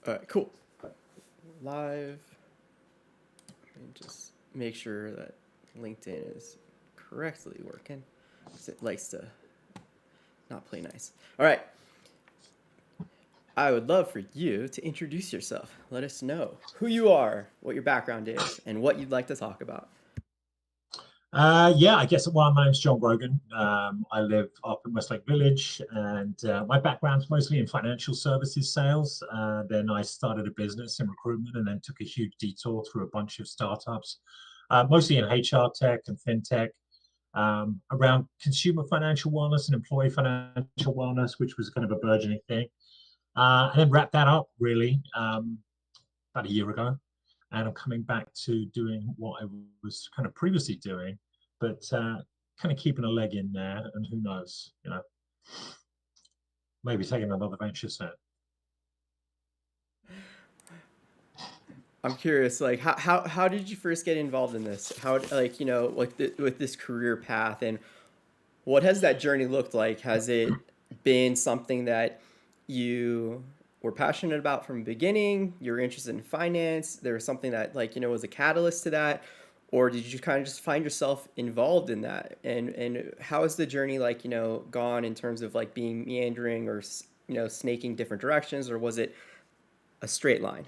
All right, cool. Live. And just make sure that LinkedIn is correctly working, because it likes to not play nice. All right. I would love for you to introduce yourself. Let us know who you are, what your background is, and what you'd like to talk about. Yeah, I guess my name's John Grogan. I live up in Westlake Village, and my background's mostly in financial services sales. Then I started a business in recruitment, and then took a huge detour through a bunch of startups, mostly in HR tech and fintech, around consumer financial wellness and employee financial wellness, which was kind of a burgeoning thing. And then wrapped that up really about a year ago, and I'm coming back to doing what I was kind of previously doing, but kind of keeping a leg in there. And who knows, maybe taking another venture soon. I'm curious, like how did you first get involved in this? How, like, like with this career path, and what has that journey looked like? Has it been something that you were passionate about from the beginning? You were interested in finance. There was something that, like, was a catalyst to that, or did you kind of just find yourself involved in that? And how has the journey, like, gone in terms of like being meandering, or snaking different directions, or was it a straight line?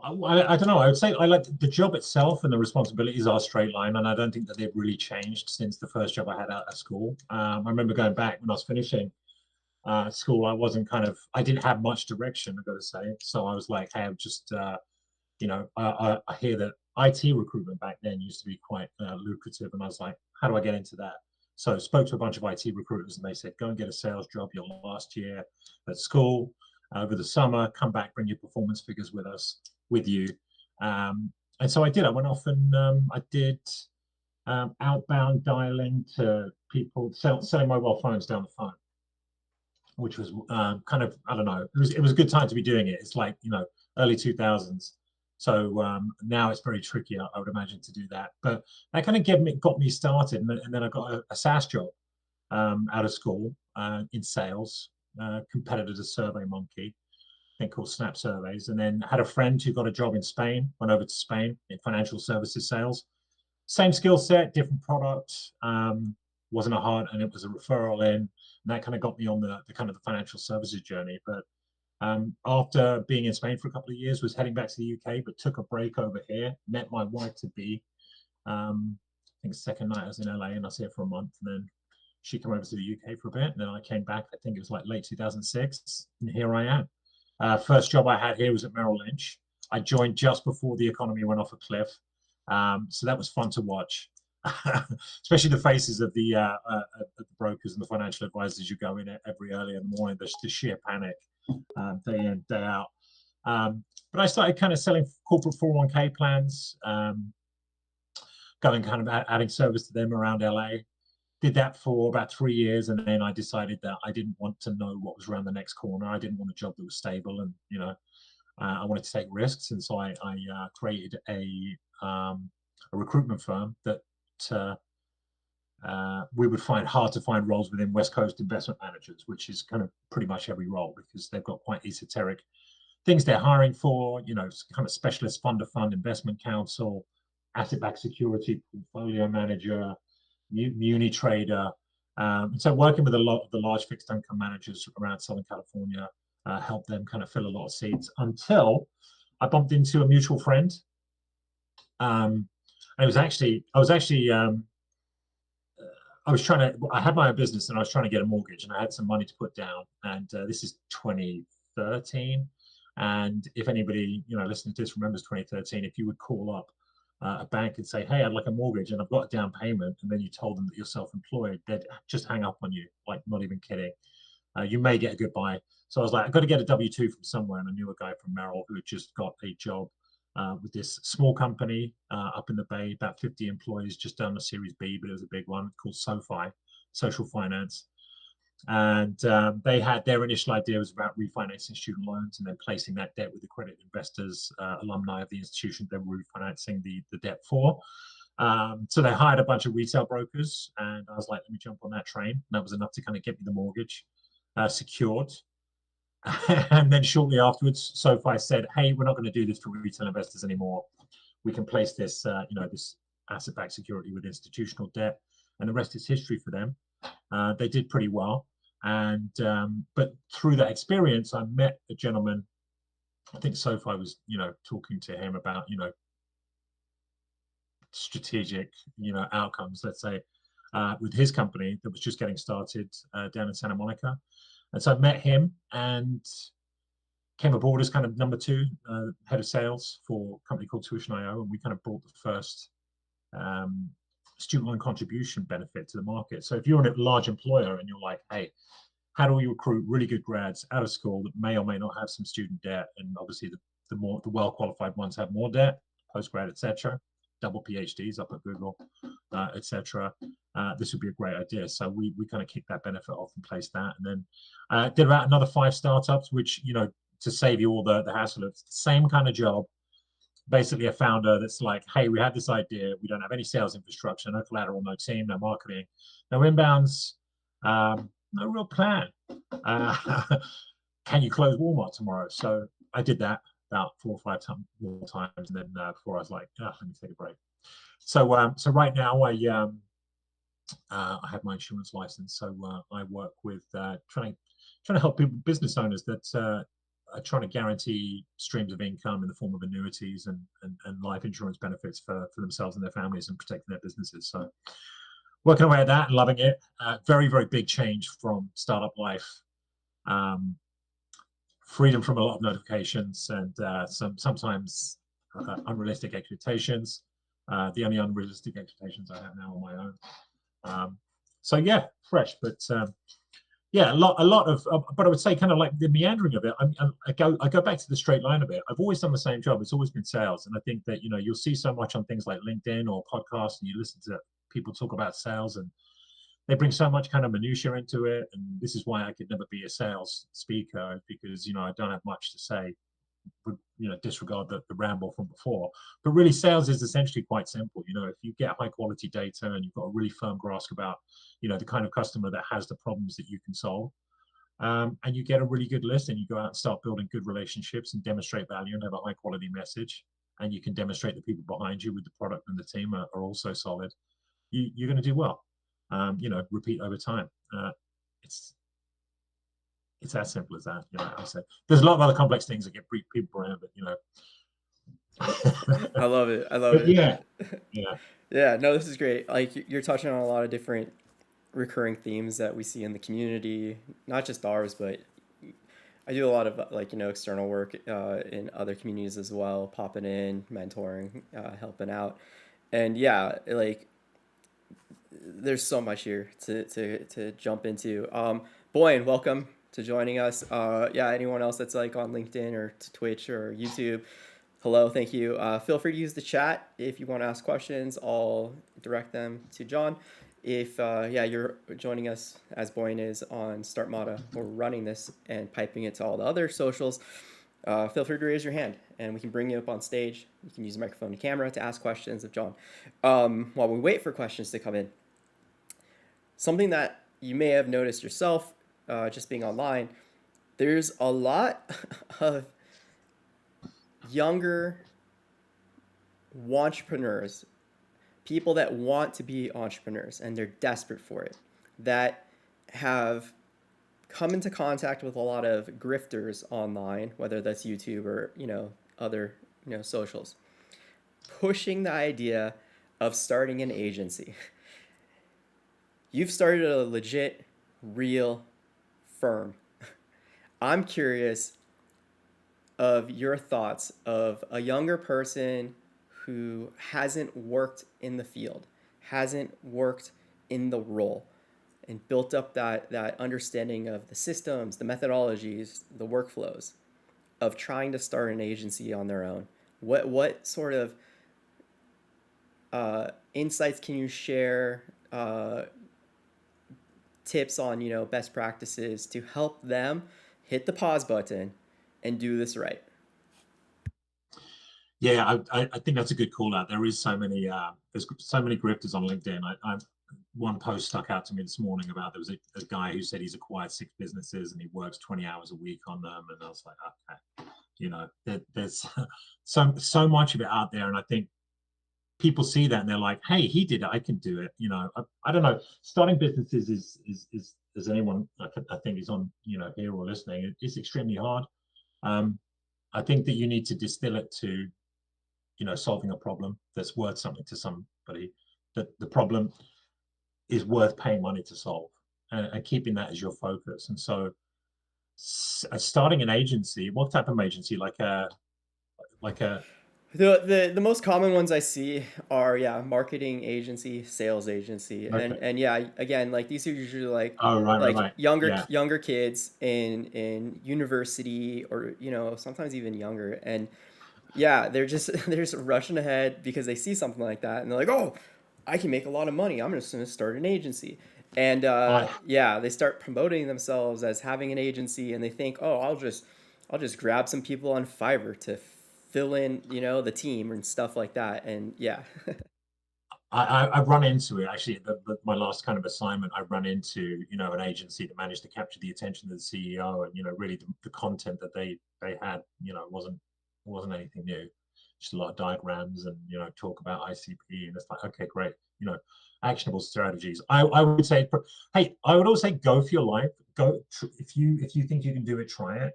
I don't know. I would say I like the job itself, and the responsibilities are straight line, and I don't think that they've really changed since the first job I had out of school. I remember going back when I was finishing school. I didn't have much direction, I got to say. So I was like, hey, I'm just I hear that IT recruitment back then used to be quite lucrative, and I was like, how do I get into that? So I spoke to a bunch of IT recruiters, and they said, go and get a sales job your last year at school over the summer. Come back, bring your performance figures with you. And so I did. I went off and I did outbound dialing to people, selling mobile phones down the phone, which was kind of, I don't know, it was a good time to be doing it. It's like, early 2000s. So now it's very tricky, I would imagine, to do that. But that kind of got me started. And then I got a SaaS job out of school in sales, competitor to Survey Monkey, thing called Snap Surveys. And then had a friend who got a job in Spain, went over to Spain in financial services sales. Same skill set, different product. Wasn't a hard, and it was a referral in, and that kind of got me on the kind of the financial services journey. But after being in Spain for a couple of years, was heading back to the UK, but took a break over here. Met my wife to be. I think second night I was in LA, and I was here for a month, and then she came over to the UK for a bit, and then I came back. I think it was like late 2006, and here I am. First job I had here was at Merrill Lynch. I joined just before the economy went off a cliff, so that was fun to watch. Especially the faces of the brokers and the financial advisors. You go in every early in the morning, the sheer panic, day in, day out. But I started kind of selling corporate 401k plans, going kind of adding service to them around LA. Did that for about 3 years, and then I decided that I didn't want to know what was around the next corner. I didn't want a job that was stable, and I wanted to take risks, and so I created a recruitment firm that uh, we would find hard to find roles within West Coast investment managers, which is kind of pretty much every role, because they've got quite esoteric things they're hiring for, kind of specialist fund of fund investment counsel, asset-backed security portfolio manager, muni trader. So working with a lot of the large fixed income managers around Southern California helped them kind of fill a lot of seats, until I bumped into a mutual friend. And I had my own business, and I was trying to get a mortgage, and I had some money to put down. And this is 2013. And if anybody, listening to this remembers 2013, if you would call up a bank and say, hey, I'd like a mortgage and I've got a down payment, and then you told them that you're self-employed, they'd just hang up on you, like, not even kidding. You may get a goodbye. So I was like, I've got to get a W-2 from somewhere. And I knew a guy from Merrill who had just got a job with this small company up in the Bay, about 50 employees, just done a Series B, but it was a big one, called SoFi, Social Finance. And they had, their initial idea was about refinancing student loans and then placing that debt with accredited investors, alumni of the institution they were refinancing the debt for. So they hired a bunch of retail brokers, and I was like, let me jump on that train. And that was enough to kind of get me the mortgage secured. And then shortly afterwards, SoFi said, "Hey, we're not going to do this for retail investors anymore. We can place this, this asset-backed security with institutional debt," and the rest is history for them. They did pretty well, and but through that experience, I met a gentleman. I think SoFi was, talking to him about, strategic, outcomes. Let's say with his company that was just getting started down in Santa Monica, and so I met him and came aboard as kind of number two head of sales for a company called Tuition.io, and we kind of brought the first um, student loan contribution benefit to the market. So if you're a large employer and you're like, hey, how do we recruit really good grads out of school that may or may not have some student debt? And obviously the well qualified ones have more debt, postgrad, etc., double PhDs up at Google, etc. This would be a great idea. So we kind of kicked that benefit off and placed that, and then did about another 5 startups, which to save you all the hassle of the same kind of job. Basically, a founder that's like, hey, we had this idea. We don't have any sales infrastructure, no collateral, no team, no marketing, no inbounds, no real plan. Can you close Walmart tomorrow? So I did that about 4 or 5 more times, and then before I was like, let me take a break. So right now I have my insurance license, so I work with trying to help people, business owners that are trying to guarantee streams of income in the form of annuities and life insurance benefits for themselves and their families and protecting their businesses. So working away at that and loving it. Very, very big change from startup life. Freedom from a lot of notifications and sometimes unrealistic expectations. The only unrealistic expectations I have now on my own. So yeah, fresh, but yeah, a lot of, but I would say kind of like the meandering of it. I go back to the straight line of it. I've always done the same job. It's always been sales, and I think that you'll see so much on things like LinkedIn or podcasts, and you listen to people talk about sales, and they bring so much kind of minutia into it. And this is why I could never be a sales speaker, because I don't have much to say. Would disregard the ramble from before, but really sales is essentially quite simple. If you get high quality data and you've got a really firm grasp about the kind of customer that has the problems that you can solve, and you get a really good list, and you go out and start building good relationships and demonstrate value and have a high quality message, and you can demonstrate the people behind you with the product and the team are also solid, you're going to do well. Repeat over time. It's as simple as that. I said there's a lot of other complex things that get people around, but I love it. I love but it. yeah. Yeah, no, this is great. Like you're touching on a lot of different recurring themes that we see in the community, not just ours, but I do a lot of external work in other communities as well, popping in, mentoring, helping out, and yeah, like there's so much here to jump into. Boyan, welcome to joining us. Yeah, anyone else that's like on LinkedIn or to Twitch or YouTube, hello, thank you. Feel free to use the chat if you want to ask questions. I'll direct them to John. If you're joining us as Boyan is on Startmata, we're running this and piping it to all the other socials. Feel free to raise your hand and we can bring you up on stage. You can use a microphone and camera to ask questions of John. While we wait for questions to come in, something that you may have noticed yourself just being online, there's a lot of younger entrepreneurs, people that want to be entrepreneurs and they're desperate for it, that have come into contact with a lot of grifters online, whether that's YouTube or other socials, pushing the idea of starting an agency. You've started a legit, real firm. I'm curious of your thoughts of a younger person who hasn't worked in the field, hasn't worked in the role, and built up that understanding of the systems, the methodologies, the workflows of trying to start an agency on their own. What sort of insights can you share? Tips on best practices to help them hit the pause button and do this right. Yeah, I think that's a good call out. There is so many there's so many grifters on LinkedIn. one post stuck out to me this morning about there was a guy who said he's acquired 6 businesses and he works 20 hours a week on them, and I was like, okay, there's so much of it out there, and I think people see that and they're like, hey, he did it, I can do it. I don't know. Starting businesses is as anyone I think is on here or listening, it's extremely hard. Um, I think that you need to distill it to solving a problem that's worth something to somebody. That the problem is worth paying money to solve, and keeping that as your focus. And so, starting an agency, what type of agency? Like a The most common ones I see are, yeah, marketing agency, sales agency, okay. and yeah, again, like these are usually Oh, right, right, like right. Yeah. younger kids in university, or sometimes even younger. And yeah, they're just they're just rushing ahead because they see something like that and they're like, oh, I can make a lot of money, I'm just going to start an agency. And I yeah, they start promoting themselves as having an agency, and they think, oh, I'll just grab some people on Fiverr to fill in, the team and stuff like that. And yeah. I've run into it actually. My last kind of assignment, I run into an agency that managed to capture the attention of the CEO, and really the content that they had wasn't anything new, just a lot of diagrams and talk about ICP, and it's like, okay, great, actionable strategies. I would say, hey, I would also say go for your life. Go if you think you can do it, try it.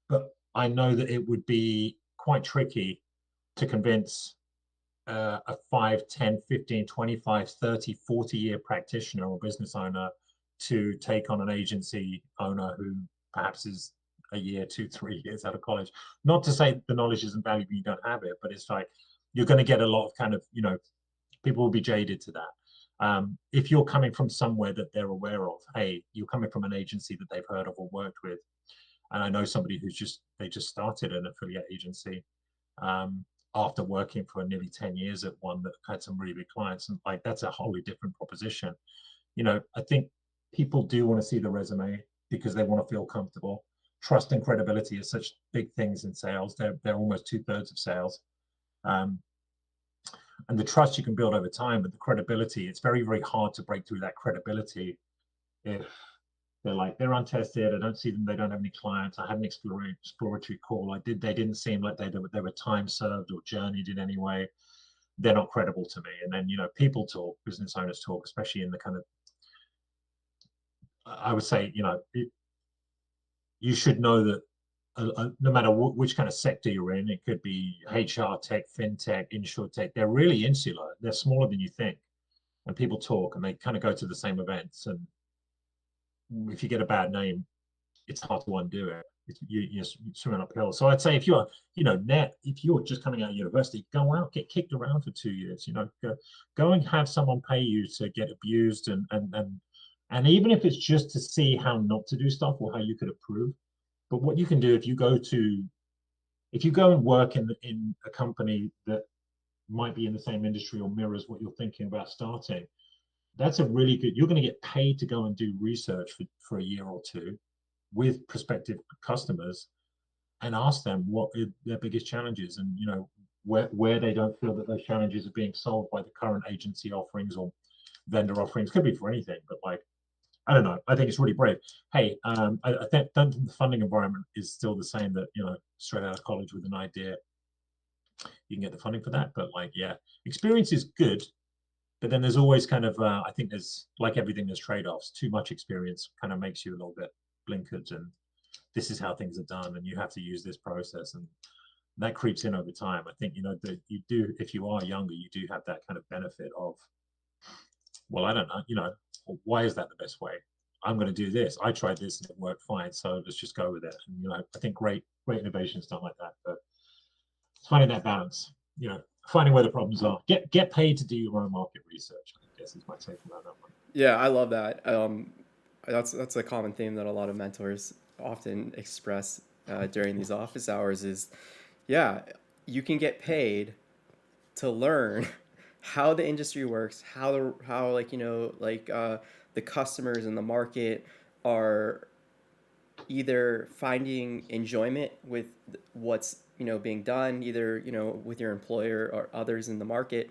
But I know that it would be quite tricky to convince a 5, 10, 15, 25, 30, 40-year practitioner or business owner to take on an agency owner who perhaps is a year, 2, 3 years out of college. Not to say the knowledge isn't valuable, you don't have it, but it's like you're going to get a lot of kind of, people will be jaded to that. If you're coming from somewhere that they're aware of, hey, you're coming from an agency that they've heard of or worked with, and I know somebody they just started an affiliate agency, um, after working for nearly 10 years at one that had some really big clients. And like, that's a wholly different proposition. I think people do want to see the resume because they want to feel comfortable. Trust and credibility are such big things in sales. They're almost 2/3 of sales. Um, and the trust you can build over time, but the credibility, it's very, very hard to break through that credibility if they're untested. I don't see them. They don't have any clients. I had an exploratory call. They didn't seem like they were time served or journeyed in any way. They're not credible to me. And then people talk, business owners talk, especially in the kind of, I would say, you should know that no matter which kind of sector you're in, it could be HR tech, fintech, insure tech. They're really insular. They're smaller than you think, and people talk and they kind of go to the same events. And if you get a bad name, it's hard to undo it. You're swimming uphill. So I'd say if you're, if you're just coming out of university, go out, get kicked around for 2 years. Go and have someone pay you to get abused, and even if it's just to see how not to do stuff or how you could improve. But what you can do if you go and work in a company that might be in the same industry or mirrors what you're thinking about starting, that's a really good. You're going to get paid to go and do research for a year or two with prospective customers and ask them what are their biggest challenges, and where they don't feel that those challenges are being solved by the current agency offerings or vendor offerings. Could be for anything, but like, I don't know, I think it's really brave. Hey, I don't think the funding environment is still the same, that straight out of college with an idea you can get the funding for that. But like, yeah, experience is good, but then there's always kind of I think there's, like everything, there's trade-offs. Too much experience kind of makes you a little bit blinkered, and this is how things are done and you have to use this process, and that creeps in over time. I think that you do, if you are younger, you do have that kind of benefit of, well, I don't know, why is that the best way? I'm going to do this. I tried this and it worked fine, so let's just go with it. And I think great innovation is done like that. But it's finding that balance, finding where the problems are. Get paid to do your own market research, I guess, is my take on that one. Yeah, I love that. That's a common theme that a lot of mentors often express during these office hours is, yeah, you can get paid to learn how the industry works, how like the customers in the market are either finding enjoyment with what's being done, either with your employer or others in the market,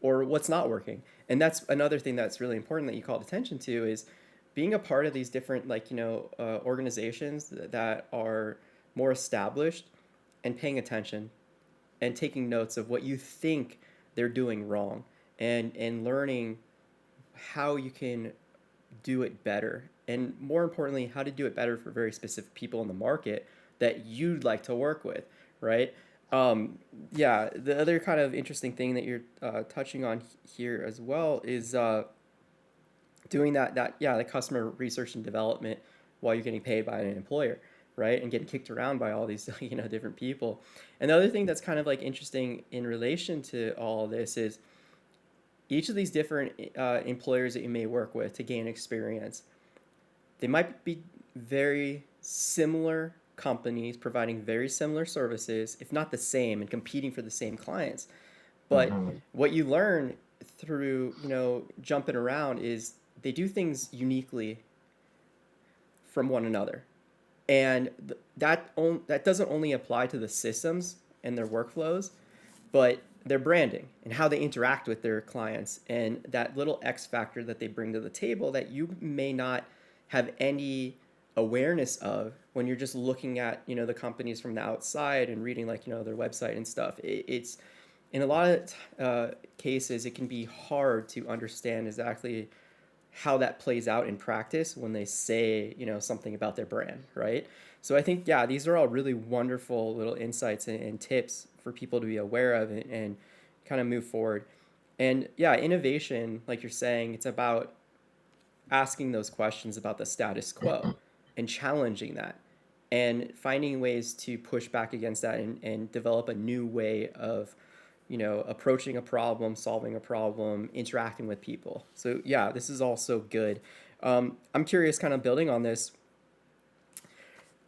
or what's not working. And that's another thing that's really important that you called attention to is being a part of these different organizations that are more established and paying attention and taking notes of what you think they're doing wrong and learning how you can do it better, and more importantly how to do it better for very specific people in the market that you'd like to work with, right? um, yeah, the other kind of interesting thing that you're touching on here as well is doing the customer research and development while you're getting paid by an employer, right? And getting kicked around by all these different people. And the other thing that's kind of like interesting in relation to all this is each of these different employers that you may work with to gain experience, they might be very similar companies providing very similar services, if not the same, and competing for the same clients. But Hmm. what you learn through, jumping around is they do things uniquely from one another. And that doesn't only apply to the systems and their workflows, but their branding and how they interact with their clients and that little X factor that they bring to the table that you may not have any awareness of when you're just looking at the companies from the outside and reading their website and stuff. It's in a lot of cases it can be hard to understand exactly how that plays out in practice when they say something about their brand, right? So I think, yeah, these are all really wonderful little insights and tips for people to be aware of and kind of move forward. And yeah, innovation, like you're saying, it's about asking those questions about the status quo and challenging that and finding ways to push back against that and develop a new way of approaching a problem, solving a problem, interacting with people. So yeah, this is all so good. I'm curious, kind of building on this,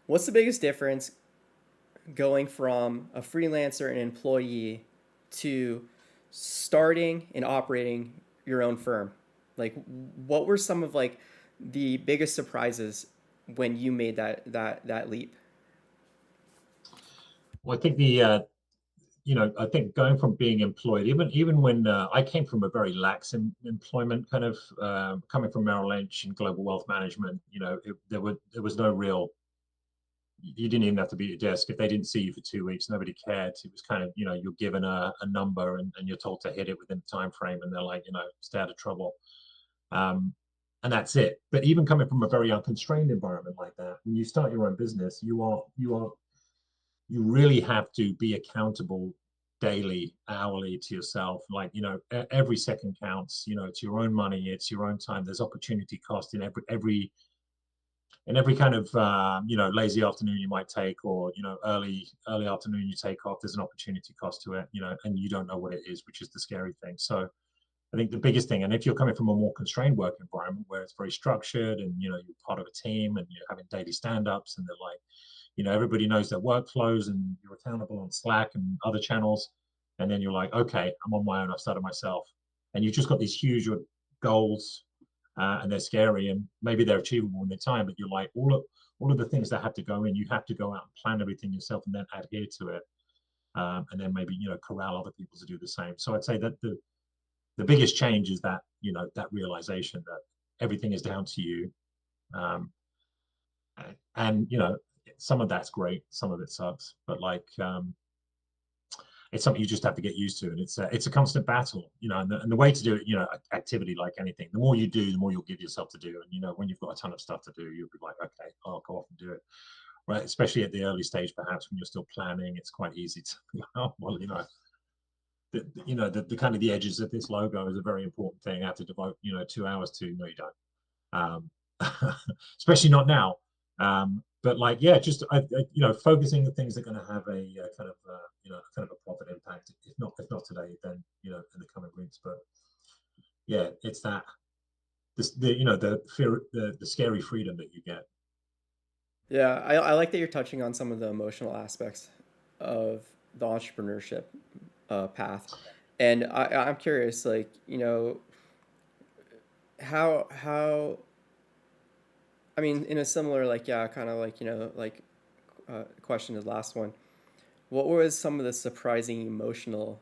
what's the biggest difference going from a freelancer and employee to starting and operating your own firm? Like, what were some of the biggest surprises when you made that leap? Well, I think I think going from being employed, even when I came from a very lax employment kind of coming from Merrill Lynch and global wealth management, there was no real. You didn't even have to be at your desk. If they didn't see you for 2 weeks, nobody cared. It was kind of, you're given a number and you're told to hit it within the time frame, and they're like, stay out of trouble. Um, and that's it. But even coming from a very unconstrained environment like that, when you start your own business, you really have to be accountable daily, hourly to yourself. Like, every second counts. It's your own money, it's your own time. There's opportunity cost in every kind of lazy afternoon you might take, or early afternoon you take off. There's an opportunity cost to it, and you don't know what it is, which is the scary thing. So I think the biggest thing, and if you're coming from a more constrained work environment where it's very structured and you're part of a team and you're having daily stand-ups and they're like, everybody knows their workflows and you're accountable on Slack and other channels, and then you're like, okay, I'm on my own, I've started myself, and you've just got these huge goals, and they're scary and maybe they're achievable in their time, but you're like, all of the things that have to go in, you have to go out and plan everything yourself and then adhere to it, and then maybe corral other people to do the same. So I'd say that the biggest change is that that realization that everything is down to you, um, and some of that's great, some of it sucks, but it's something you just have to get used to, and it's a constant battle, and the way to do it, activity like anything, the more you do, the more you'll give yourself to do, and when you've got a ton of stuff to do, you'll be like, okay, I'll go off and do it, right? Especially at the early stage, perhaps when you're still planning, it's quite easy to oh, well, the kind of the edges of this logo is a very important thing. I have to devote 2 hours to. No, you don't. um, Especially not now. But like, yeah, just focusing on things that are going to have a kind of kind of a profit impact. If not today, then in the coming weeks. But yeah, it's that the fear, the scary freedom that you get. Yeah, I like that you're touching on some of the emotional aspects of the entrepreneurship path, and I'm curious, how I mean, in a similar yeah, kind of question to the last one, what was some of the surprising emotional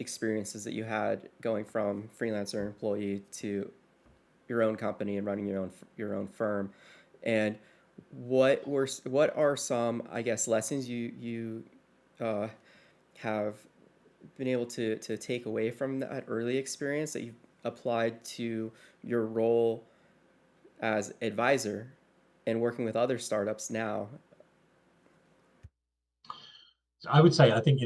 experiences that you had going from freelancer employee to your own company and running your own firm, and what are some, I guess, lessons you uh, have been able to take away from that early experience that you've applied to your role as advisor and working with other startups now? I would say, I think,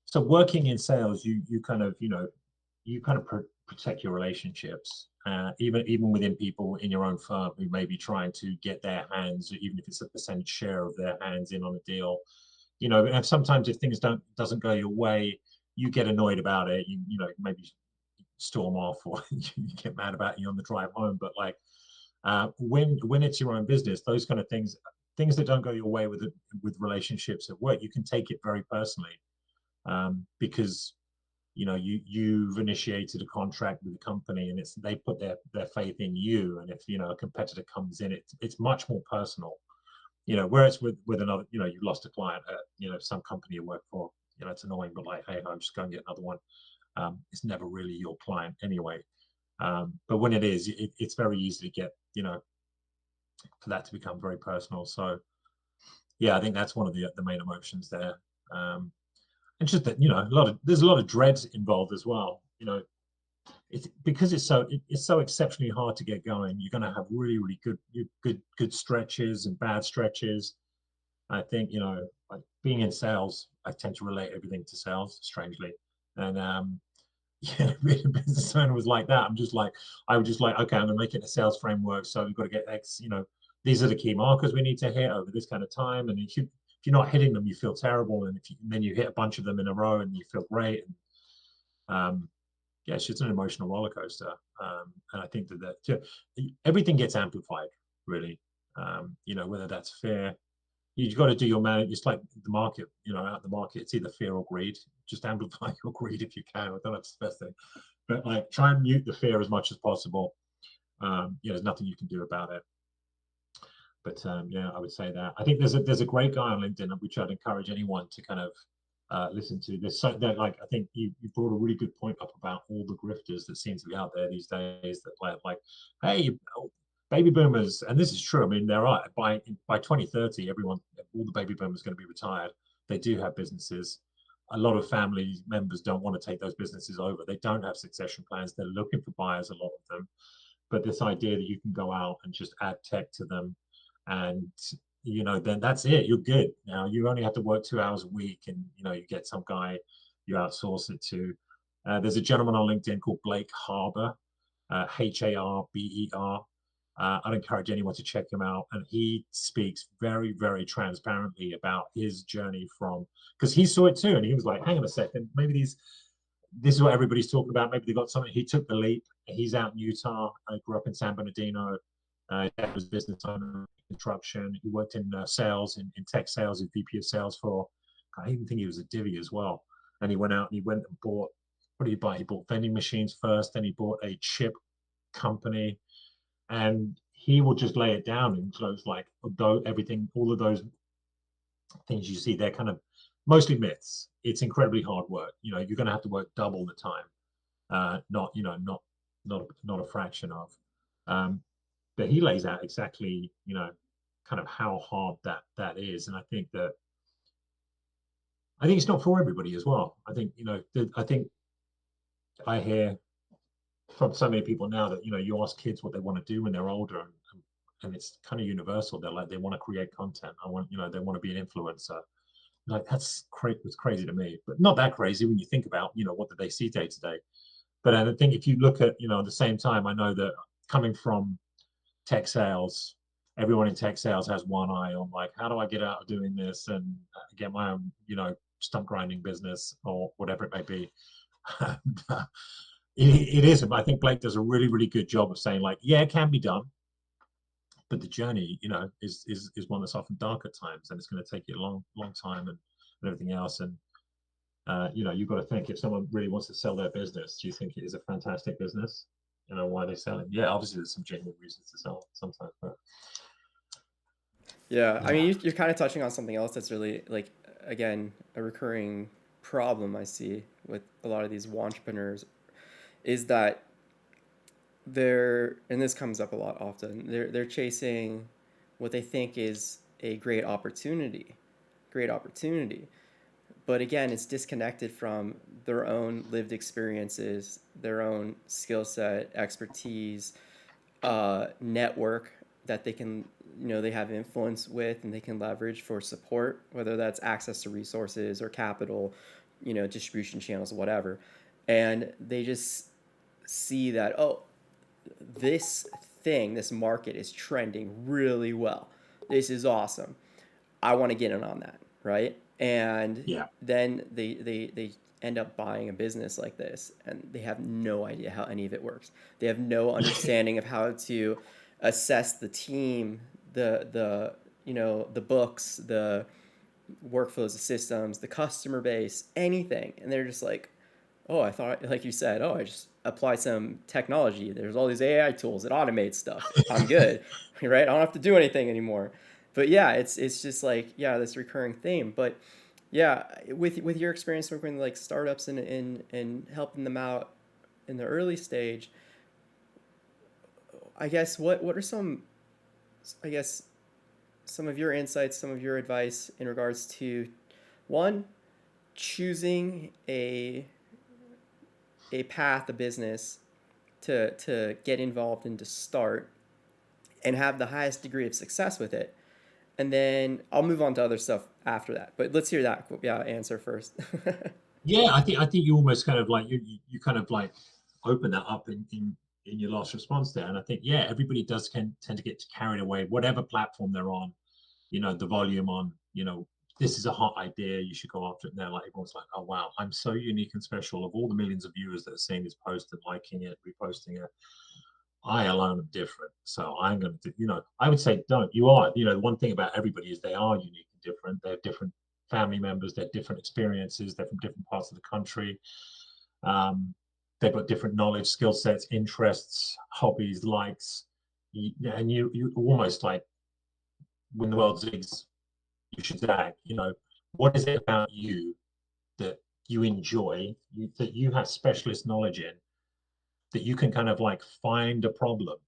so working in sales, you kind of, you kind of protect your relationships, even within people in your own firm who may be trying to get their hands, even if it's a percentage share of their hands in on a deal. And sometimes if things doesn't go your way, you get annoyed about it. Maybe storm off, or you get mad about it on the drive home. But like, when it's your own business, those kind of things that don't go your way with relationships at work, you can take it very personally, because you've initiated a contract with the company, and they put their faith in you. And if a competitor comes in, it's much more personal. Whereas with another, you lost a client at some company you work for, it's annoying, but like, hey, I'm just going to get another one. It's never really your client anyway. But when it is, it's very easy to get, for that to become very personal. So yeah, I think that's one of the main emotions there. And just that, there's a lot of dread involved as well. It's because it's so exceptionally hard to get going. You're going to have really, really good stretches and bad stretches. I think, like being in sales, I tend to relate everything to sales, strangely. And yeah, being a business owner was like that. I was just like, okay, I'm gonna make it a sales framework. So we've got to get X, these are the key markers we need to hit over this kind of time. And if you're not hitting them, you feel terrible. And then you hit a bunch of them in a row and you feel great. And yeah, it's just an emotional roller coaster. And I think that everything gets amplified, really. Whether that's fear, you've got to do your man. It's like the market, out the market, it's either fear or greed. Just amplify your greed if you can. I don't know if it's the best thing, but like try and mute the fear as much as possible. There's nothing you can do about it. But yeah, I would say that. I think there's a great guy on LinkedIn, which I'd encourage anyone to kind of listen to. Like, I think you brought a really good point up about all the grifters that seem to be out there these days. That like, hey, baby boomers, and this is true. I mean, there are by 2030, all the baby boomers are going to be retired. They do have businesses. A lot of family members don't want to take those businesses over. They don't have succession plans. They're looking for buyers, a lot of them. But this idea that you can go out and just add tech to them, and then that's it. You're good. Now you only have to work 2 hours a week, and you get some guy you outsource it to. There's a gentleman on LinkedIn called Blake Harber, Harber. I'd encourage anyone to check him out. And he speaks very, very transparently about his journey because he saw it too. And he was like, hang on a second, maybe this is what everybody's talking about. Maybe they got something. He took the leap. He's out in Utah. I grew up in San Bernardino. He was business owner, construction. He worked in sales, in tech sales, as VP of sales for, I even think he was a divvy as well. And he went out and bought, what did he buy? He bought vending machines first, then he bought a chip company. And he will just lay it down and close, like, everything, all of those things you see, they're kind of mostly myths. It's incredibly hard work. You're going to have to work double the time, not a fraction of. But he lays out exactly, kind of how hard that is. And I think it's not for everybody as well. I think, I think I hear from so many people now that, you ask kids what they want to do when they're older, and it's kind of universal. They're like, they want to create content. They want to be an influencer. Like, it's crazy to me, but not that crazy when you think about, what do they see day to day. But I think if you look at, at the same time, I know that coming from tech sales, everyone in tech sales has one eye on, like, how do I get out of doing this and get my own, stump grinding business or whatever it may be. It isn't. I think Blake does a really, really good job of saying, like, yeah, it can be done, but the journey, is one that's often dark at times, and it's going to take you a long, long time, and everything else. And you've got to think, if someone really wants to sell their business, do you think it is a fantastic business? Why they sell it? Yeah, obviously there's some genuine reasons to sell sometimes, but Yeah, I yeah. mean, you're kind of touching on something else that's really, like, again, a recurring problem I see with a lot of these entrepreneurs is that they're, and this comes up a lot often, they're chasing what they think is a great opportunity. But again, it's disconnected from their own lived experiences, their own skill set, expertise, network that they can, they have influence with and they can leverage for support, whether that's access to resources or capital, distribution channels, whatever. And they just see that, oh, this this market is trending really well. This is awesome. I want to get in on that, right? And Yeah. then they end up buying a business like this and they have no idea how any of it works. They have no understanding of how to assess the team, the books, the workflows, the systems, the customer base, anything. And they're just like, oh, I thought, like you said, oh, I just apply some technology. There's all these AI tools that automate stuff. I'm good, right? I don't have to do anything anymore. But yeah, it's just like, yeah, this recurring theme. But yeah, with your experience working with like startups and helping them out in the early stage, I guess what are some, I guess, some of your insights, some of your advice in regards to one, choosing a path, a business to get involved in, to start and have the highest degree of success with it. And then I'll move on to other stuff after that. But let's hear that, yeah, answer first. Yeah, I think you almost kind of like you kind of like open that up in your last response there. And I think, yeah, everybody does tend to get carried away, whatever platform they're on, the volume on, this is a hot idea, you should go after it now. Like everyone's like, oh wow, I'm so unique and special. Of all the millions of viewers that are seeing this post and liking it, reposting it, I alone am different. So I'm going to, I would say, don't. You are, one thing about everybody is they are unique and different. They have different family members, they have different experiences, they're from different parts of the country. Um, they've got different knowledge, skill sets, interests, hobbies, likes. And you almost like when the world zigs, you should zag. What is it about you that you enjoy, that you have specialist knowledge in, that you can kind of like find a problem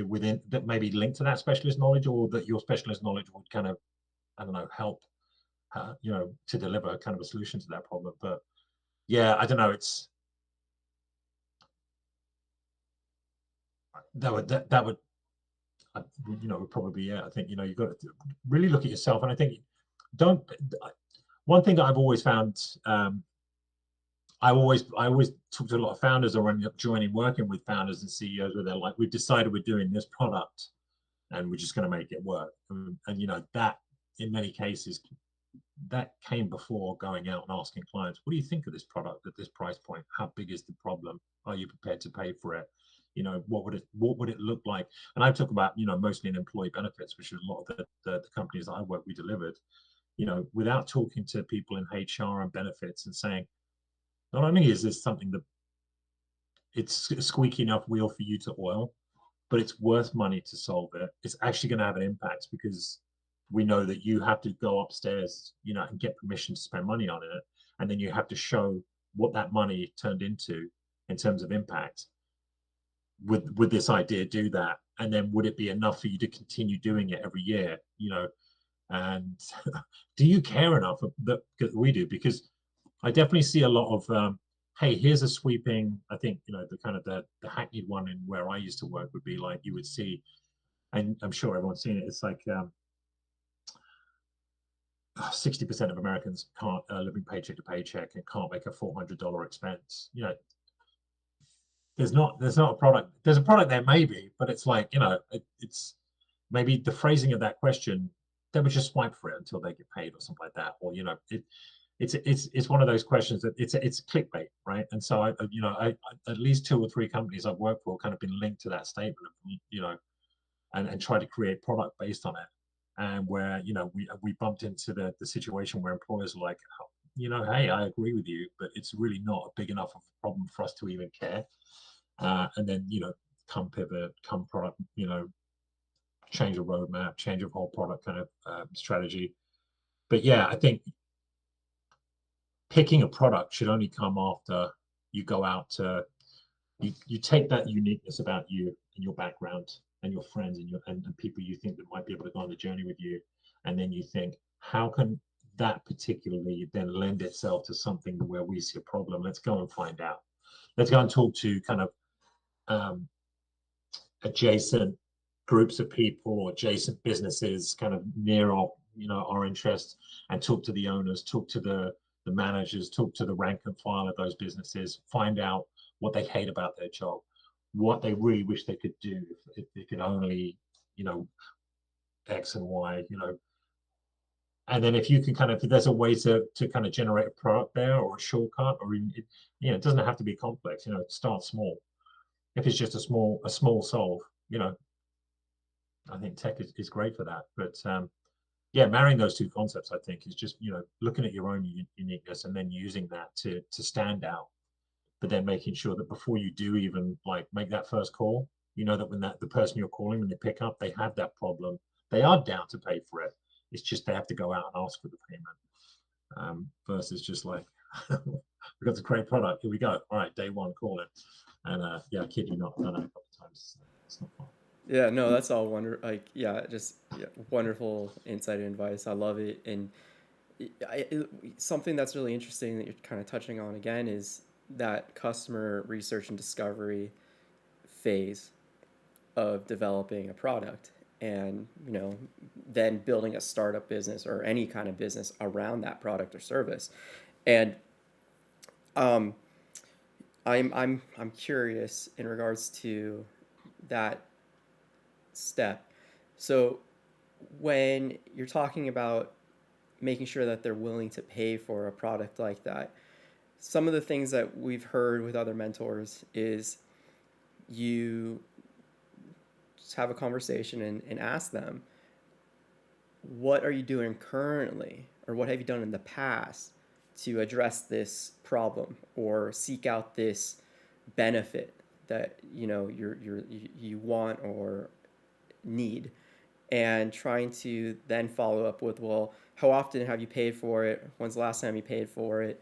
within that maybe linked to that specialist knowledge, or that your specialist knowledge would kind of, I don't know, help, to deliver kind of a solution to that problem. But yeah, I don't know. It's that would probably, yeah. I think you've got to really look at yourself, and I think don't. One thing that I've always found, I always talk to a lot of founders, or end up joining, working with founders and CEOs, where they're like, we've decided we're doing this product and we're just going to make it work. And that in many cases, that came before going out and asking clients, what do you think of this product at this price point? How big is the problem? Are you prepared to pay for it? What would it look like? And I talk about, mostly in employee benefits, which is a lot of the companies that I work with delivered, without talking to people in HR and benefits and saying, not only is this something that it's a squeaky enough wheel for you to oil, but it's worth money to solve it. It's actually going to have an impact, because we know that you have to go upstairs, and get permission to spend money on it. And then you have to show what that money turned into in terms of impact. Would this idea do that? And then would it be enough for you to continue doing it every year? And do you care enough that we do? Because I definitely see a lot of, hey, here's a sweeping. I think the kind of the hackneyed one in where I used to work would be like, you would see, and I'm sure everyone's seen it. It's like 60% of Americans can't living paycheck to paycheck and can't make a $400 expense. There's not a product. There's a product there maybe, but it's like it's maybe the phrasing of that question, they would just swipe for it until they get paid or something like that, or it's one of those questions that it's clickbait, right? And so I at least 2 or 3 companies I've worked for kind of been linked to that statement of, and try to create product based on it. And where we bumped into the situation where employers are like, oh, hey, I agree with you, but it's really not a big enough of a problem for us to even care. And then come pivot, come product, change a roadmap, change of whole product kind of strategy. But yeah, I think picking a product should only come after you go out to you take that uniqueness about you and your background and your friends and and people you think that might be able to go on the journey with you, and then you think, how can that particularly then lend itself to something where we see a problem? Let's go and find out. Let's go and talk to kind of um, adjacent groups of people or adjacent businesses kind of near our our interests, and talk to the owners, talk to the managers, talk to the rank and file of those businesses, find out what they hate about their job, what they really wish they could do if they could only you know X and Y, and then if you can kind of, if there's a way to kind of generate a product there or a shortcut, or even, it doesn't have to be complex, start small. If it's just a small solve, I think tech is great for that. But yeah, marrying those two concepts, I think, is just looking at your own uniqueness and then using that to stand out. But then making sure that before you do even like make that first call, you know that when the person you're calling, when they pick up, they have that problem. They are down to pay for it. It's just they have to go out and ask for the payment, versus just like we've got the great product. Here we go. All right, day one, call it. And yeah, I kid you not, done it a couple of times. It's not fun. Yeah, no, that's all like yeah, just yeah, wonderful insight and advice. I love it, and something that's really interesting that you're kind of touching on again is that customer research and discovery phase of developing a product, and then building a startup business or any kind of business around that product or service. And um, I'm curious in regards to that step. So when you're talking about making sure that they're willing to pay for a product like that, some of the things that we've heard with other mentors is you just have a conversation and ask them, what are you doing currently, or what have you done in the past to address this problem or seek out this benefit that you want or need, and trying to then follow up with, well, how often have you paid for it, when's the last time you paid for it.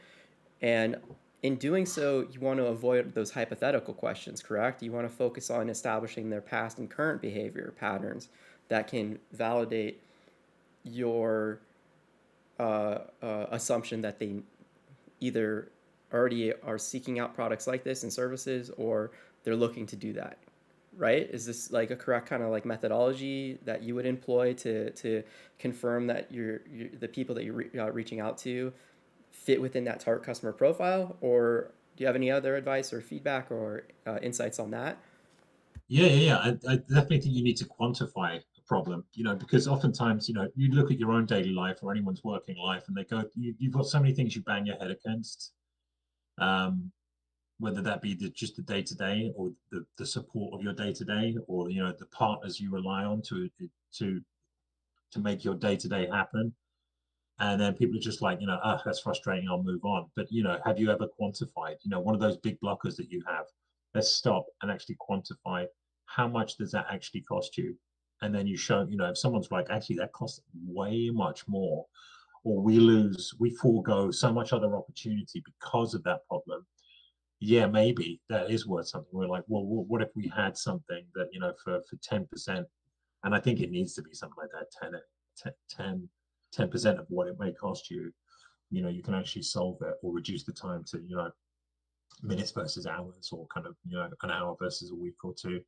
And in doing so, you want to avoid those hypothetical questions, correct? You want to focus on establishing their past and current behavior patterns that can validate your assumption that they either already are seeking out products like this and services, or they're looking to do that, right? Is this like a correct kind of like methodology that you would employ to confirm that the people that you're reaching out to fit within that target customer profile? Or do you have any other advice or feedback or insights on that? Yeah, yeah, yeah. I definitely think you need to quantify a problem, because oftentimes, you look at your own daily life or anyone's working life, and they go, you've got so many things you bang your head against, um, whether that be just the day to day, or the support of your day to day, or the partners you rely on to to make your day to day happen. And then people are just like, that's frustrating, I'll move on. But have you ever quantified, one of those big blockers that you have? Let's stop and actually quantify, how much does that actually cost you? And then you show, if someone's like, actually that costs way much more, or we forego so much other opportunity because of that problem. Yeah, maybe that is worth something. We're like, well, what if we had something that, for 10%, and I think it needs to be something like that, 10% of what it may cost you, you can actually solve it, or reduce the time to, minutes versus hours, or kind of, an hour versus a week or two.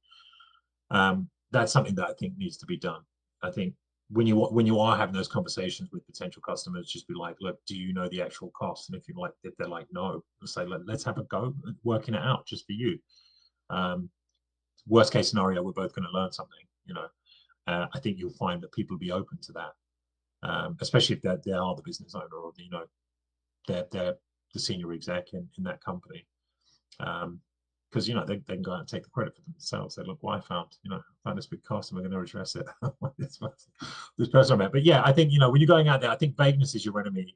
That's something that I think needs to be done. I think when you are having those conversations with potential customers, just be like, look, do you know the actual cost? And if they're like, no, say, let's have a go at working it out just for you. Um, Worst case scenario, we're both going to learn something. I think you'll find that people will be open to that, especially if they are the business owner, or they're the senior exec in that company. Because they can go out and take the credit for themselves. They look, well, I found this big cost, and we're going to address it. this person I met. But yeah, I think when you're going out there, I think vagueness is your enemy,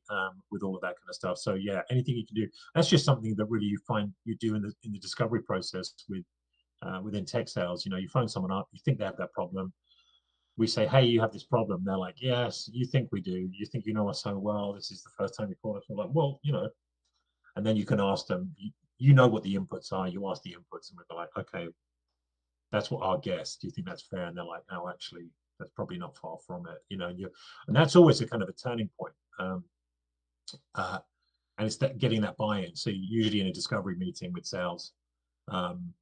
with all of that kind of stuff. So yeah, anything you can do. That's just something that really you find you do in the discovery process within tech sales. You phone someone up, you think they have that problem. We say, hey, you have this problem. They're like, yes, you think we do. You think you know us so well. This is the first time you call us. We're like, well, and then you can ask them. You know what the inputs are. You ask the inputs, and we're like, okay, that's what our guess. Do you think that's fair? And they're like, no, actually, that's probably not far from it. And that's always a kind of a turning point. Uh, and it's that getting that buy-in. So usually in a discovery meeting with sales, um,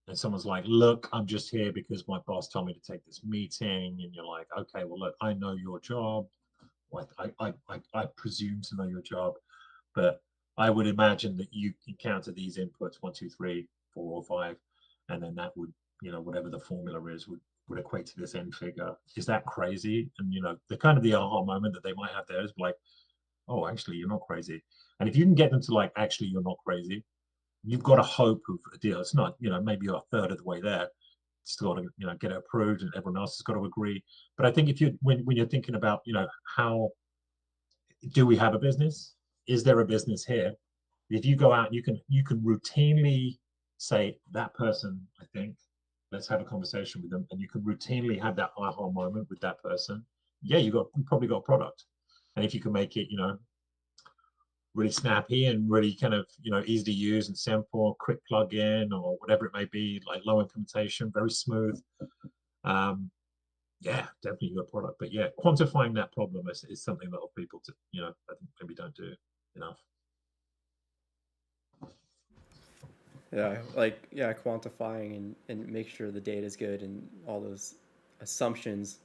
and someone's like, look, I'm just here because my boss told me to take this meeting. And you're like, okay, well, look, I know your job. I presume to know your job, but I would imagine that you encounter these inputs, 1, 2, 3, 4, or 5, and then that would, whatever the formula is, would equate to this end figure. Is that crazy? And the kind of the aha moment that they might have there is like, oh, actually, you're not crazy. And if you can get them to like, actually, you're not crazy, you've got a hope of a deal. It's not, maybe you're a third of the way there. Still got to, get it approved, and everyone else has got to agree. But I think if you, when you're thinking about, how do we have a business? Is there a business here? If you go out, you can routinely say that person. I think let's have a conversation with them, and you can routinely have that aha moment with that person. Yeah, you probably got a product, and if you can make it, really snappy and really kind of easy to use and simple, quick plug in or whatever it may be, like low implementation, very smooth. Um, yeah, definitely a product. But yeah, quantifying that problem is something that a lot of people I think maybe don't do enough. Yeah, like yeah, quantifying and make sure the data is good and all those assumptions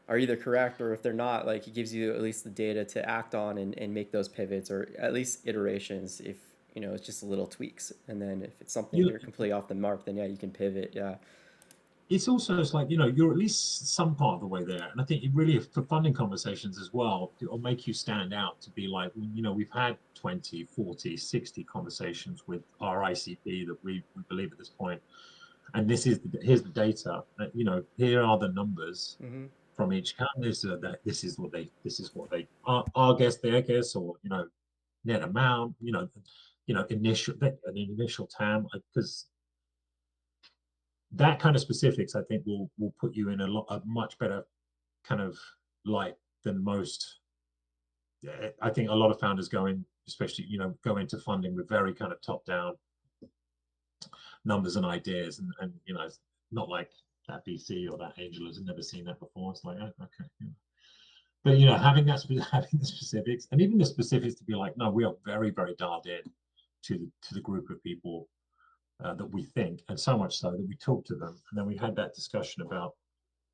are either correct, or if they're not, like it gives you at least the data to act on and make those pivots, or at least iterations if it's just little tweaks. And then if it's something You you're completely off the mark, then yeah, you can pivot. Yeah. it's like you're at least some part of the way there, and I think it really for funding conversations as well, it'll make you stand out to be like, we've had 20, 40, 60 conversations with our ICP that we believe at this point, and here's the data. Here are the numbers Mm-hmm. from each company. So that this is what they our guess, their guess, or net amount. Initial TAM, because that kind of specifics, I think, will put you in a much better kind of light than most. I think a lot of founders especially go into funding with very kind of top down numbers and ideas, and it's not like that VC or that angel has never seen that before. It's like, oh, okay. But having having the specifics, and even the specifics to be like, no, we are very, very dialed in to the group of people that we think, and so much so that we talk to them, and then we had that discussion about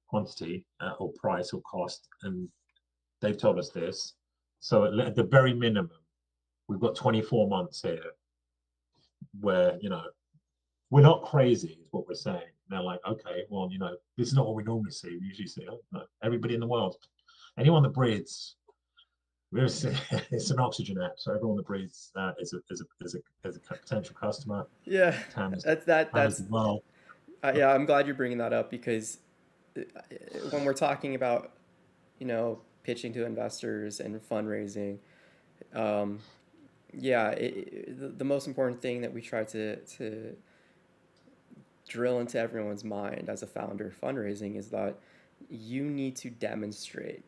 quantity or price or cost, and they've told us this. So at the very minimum, we've got 24 months here where we're not crazy, is what we're saying. And they're like, okay, well, this is not what we normally see. We usually see, oh, no, everybody in the world, anyone that breathes, it's an oxygen app. So everyone that breathes is a potential customer. Yeah, Tam is Tam as that's well. yeah. I'm glad you're bringing that up because when we're talking about pitching to investors and fundraising, um, yeah, the most important thing that we try to drill into everyone's mind as a founder fundraising is that you need to demonstrate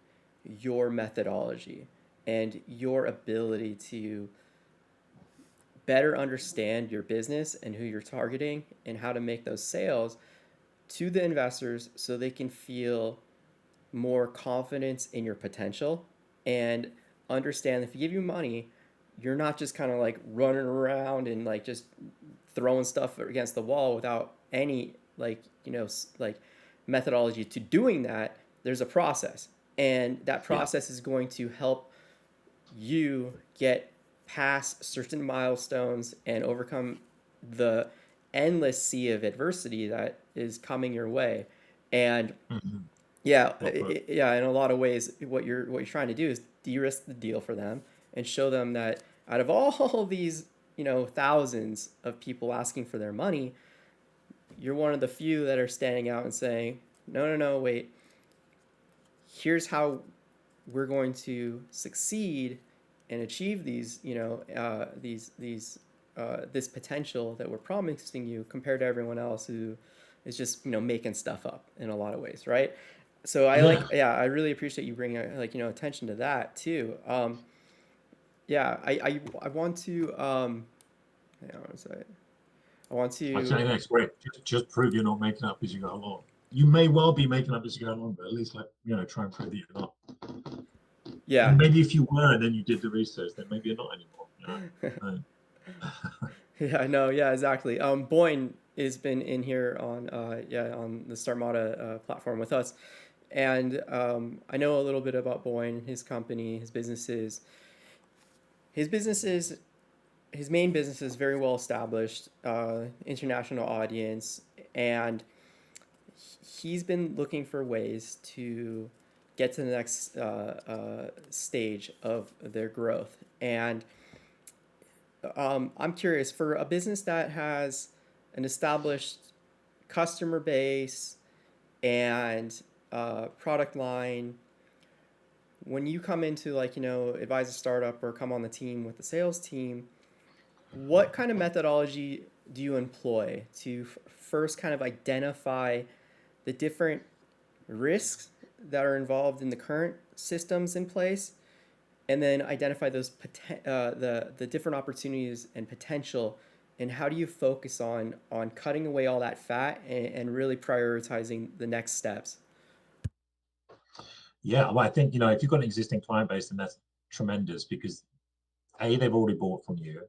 your methodology and your ability to better understand your business and who you're targeting and how to make those sales to the investors so they can feel more confidence in your potential and understand if you give you money, you're not just kind of like running around and like just throwing stuff against the wall without any like methodology to doing that. There's a process, and that Yeah. process is going to help you get past certain milestones and overcome the endless sea of adversity that is coming your way. And Mhm. yeah, Well put. yeah. In a lot of ways, what you're trying to do is de-risk the deal for them and show them that out of all these thousands of people asking for their money, you're one of the few that are standing out and saying, no, no, no, wait. Here's how we're going to succeed and achieve these, this potential that we're promising you compared to everyone else who is just making stuff up in a lot of ways, right? So Yeah. yeah, I really appreciate you bringing like attention to that too. Yeah, I want to hang on a second. I want I say to that's great. Just prove you're not making up as you go along. You may well be making up as you go along, but at least like try and prove that you're not. yeah. And maybe if you were and then you did the research, then maybe you're not anymore. Yeah, no, yeah, exactly. Boyne has been in here on on the Starmada platform with us, and I know a little bit about Boyne, his company, his businesses. His businesses, his main business is very well established, international audience, and he's been looking for ways to get to the next stage of their growth. And I'm curious, for a business that has an established customer base and product line, when you come into like advise a startup or come on the team with the sales team, what kind of methodology do you employ to first kind of identify the different risks that are involved in the current systems in place, and then identify those the different opportunities and potential, and how do you focus on cutting away all that fat and really prioritizing the next steps? Yeah, well, I think if you've got an existing client base, then that's tremendous because A, they've already bought from you.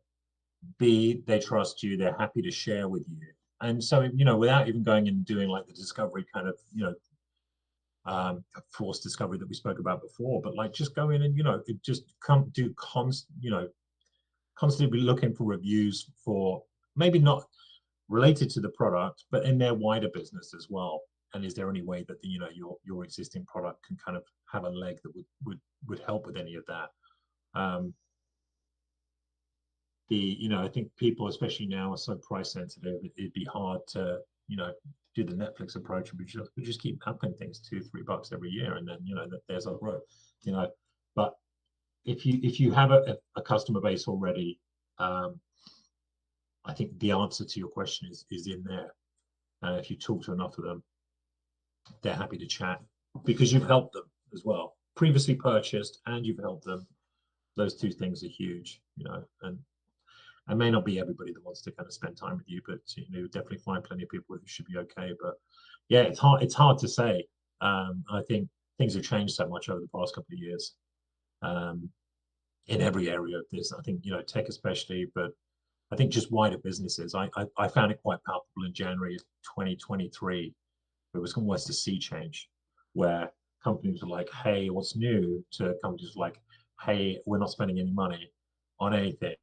B, they trust you, they're happy to share with you. And so, without even going and doing like the discovery kind of, forced discovery that we spoke about before, but like just go in and, just come do constantly be looking for reviews for maybe not related to the product, but in their wider business as well. And is there any way that your existing product can kind of have a leg that would help with any of that? Um, I think people, especially now, are so price sensitive. It'd be hard to do the Netflix approach, and we just keep upping things $2-3 every year, and then there's our growth. You know, but if you have a customer base already, um, I think the answer to your question is in there. And if you talk to enough of them, they're happy to chat because you've helped them as well. Previously purchased and you've helped them. Those two things are huge, and it may not be everybody that wants to kind of spend time with you, but definitely find plenty of people who should be okay. But yeah, it's hard to say. I think things have changed so much over the past couple of years, um, in every area of this. I think tech especially, but I think just wider businesses. I found it quite palpable in January of 2023. It was almost a sea change where companies were like, "Hey, what's new?" to companies like, "Hey, we're not spending any money on anything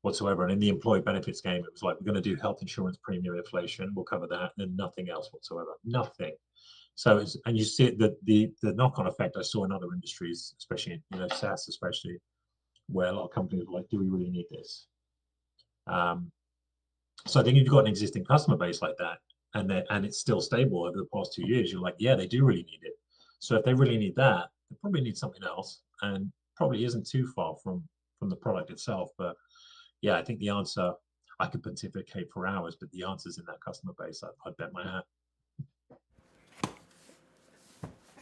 whatsoever." And in the employee benefits game, it was like, "We're going to do health insurance premium inflation. We'll cover that, and nothing else whatsoever. Nothing." So and you see the knock-on effect I saw in other industries, especially in SaaS, especially where a lot of companies were like, "Do we really need this?" Um, so I think if you've got an existing customer base like that, and it's still stable over the past 2 years, you're like, yeah, they do really need it. So if they really need that, they probably need something else, and probably isn't too far from the product itself. But yeah, I think the answer, I could pontificate for hours, but the answer's in that customer base. I'd bet my hat.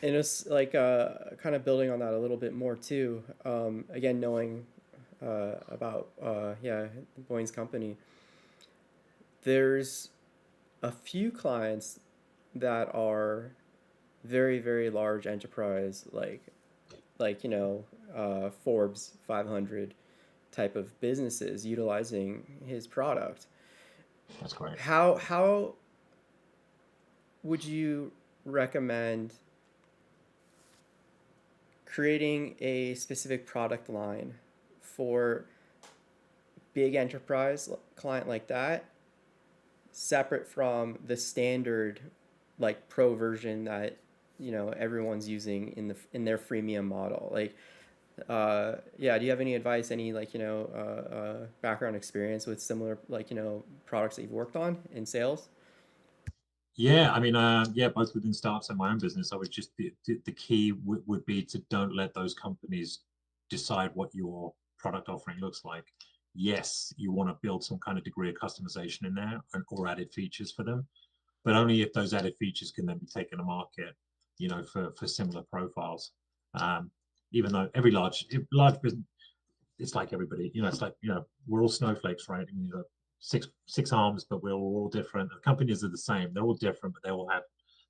And it's like kind of building on that a little bit more too. Again, knowing about Boyne's company, there's a few clients that are very very large enterprise, like Forbes 500 type of businesses utilizing his product. That's great. How would you recommend creating a specific product line for big enterprise client like that, separate from the standard like pro version that everyone's using in their freemium model? Like, yeah, do you have any advice, any like background experience with similar like products that you've worked on in sales? Yeah, I mean, yeah, both within startups and my own business, I would just the key would be to don't let those companies decide what your product offering looks like. Yes, you want to build some kind of degree of customization in there or added features for them, but only if those added features can then be taken to market, for similar profiles. Um, Even though every large business, it's like everybody, it's like, we're all snowflakes, right? I mean, six arms, but we're all different. The companies are the same. They're all different, but they all have